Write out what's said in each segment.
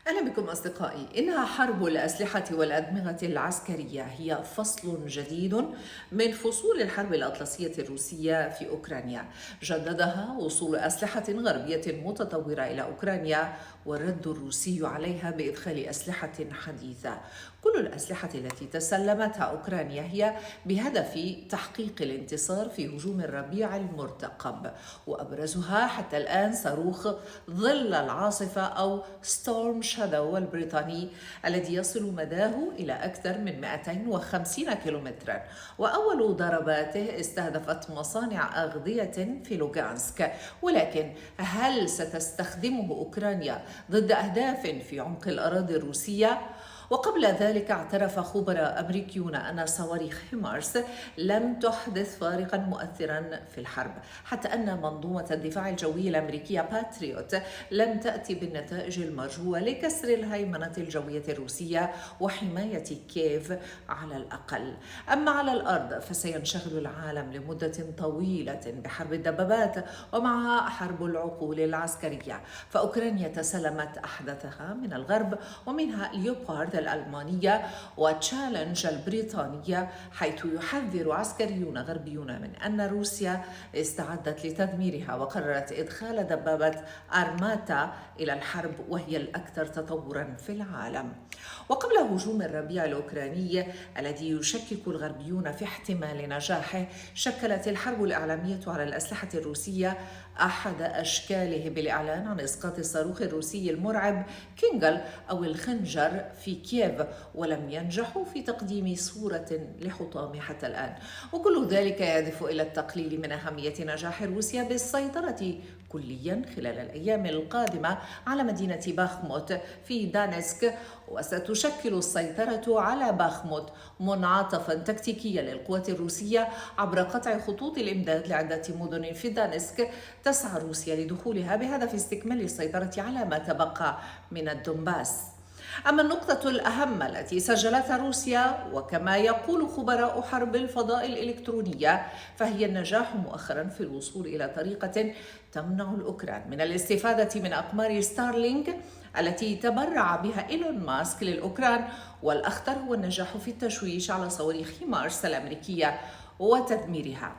أهلا بكم أصدقائي. إنها حرب الأسلحة والأدمغة العسكرية هي فصل جديد من فصول الحرب الأطلسية الروسية في أوكرانيا. جددها وصول أسلحة غربية متطورة إلى أوكرانيا والرد الروسي عليها بإدخال أسلحة حديثة. كل الأسلحة التي تسلمتها أوكرانيا هي بهدف تحقيق الانتصار في هجوم الربيع المرتقب، وأبرزها حتى الآن صاروخ ظل العاصفة أو ستورم شادو البريطاني الذي يصل مداه إلى أكثر من 250 كيلومترا، وأول ضرباته استهدفت مصانع أغذية في لوغانسك. ولكن هل ستستخدمه أوكرانيا ضد أهداف في عمق الأراضي الروسية؟ وقبل ذلك اعترف خبراء أمريكيون أن صواريخ هيمارس لم تحدث فارقا مؤثرا في الحرب، حتى أن منظومة الدفاع الجوي الأمريكية باتريوت لم تأتي بالنتائج المرجوة لكسر الهيمنة الجوية الروسية وحماية كييف على الأقل. أما على الأرض فسينشغل العالم لمدة طويلة بحرب الدبابات ومعها حرب العقول العسكرية، فأوكرانيا تسلمت أحدثها من الغرب، ومنها ليوبارد الألمانية وتشالنج البريطانية، حيث يحذر عسكريون غربيون من أن روسيا استعدت لتدميرها وقررت إدخال دبابة أرماتا إلى الحرب وهي الأكثر تطورا في العالم. وقبل هجوم الربيع الأوكراني الذي يشكك الغربيون في احتمال نجاحه، شكلت الحرب الإعلامية على الأسلحة الروسية أحد أشكاله بالإعلان عن إسقاط الصاروخ الروسي المرعب كينجل أو الخنجر في كييف، ولم ينجحوا في تقديم صورة لحطام حتى الآن. وكل ذلك يهدف إلى التقليل من أهمية نجاح روسيا بالسيطرة كليا خلال الأيام القادمة على مدينة باخموت في دانسك. وستشكل السيطرة على باخموت منعطفا تكتيكيا للقوات الروسية عبر قطع خطوط الإمداد لعدة مدن في دانسك تسعى روسيا لدخولها بهدف استكمال السيطرة على ما تبقى من الدنباس. أما النقطة الأهم التي سجلتها روسيا، وكما يقول خبراء حرب الفضاء الإلكترونية، فهي النجاح مؤخرا في الوصول إلى طريقة تمنع الأوكران من الاستفادة من أقمار ستارلينك التي تبرع بها إيلون ماسك للأوكران. والأخطر هو النجاح في التشويش على صواريخ هيمارس الأمريكية وتدميرها.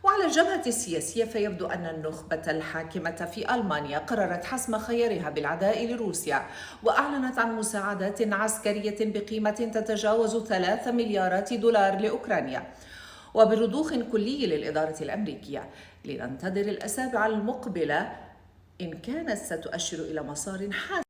وعلى الجبهة السياسية فيبدو أن النخبة الحاكمة في ألمانيا قررت حسم خيارها بالعداء لروسيا، وأعلنت عن مساعدات عسكرية بقيمة تتجاوز 3 مليارات دولار لأوكرانيا، وبرضوخ كلي للإدارة الأمريكية. لننتظر الأسابيع المقبلة إن كانت ستؤشر إلى مسار حاسم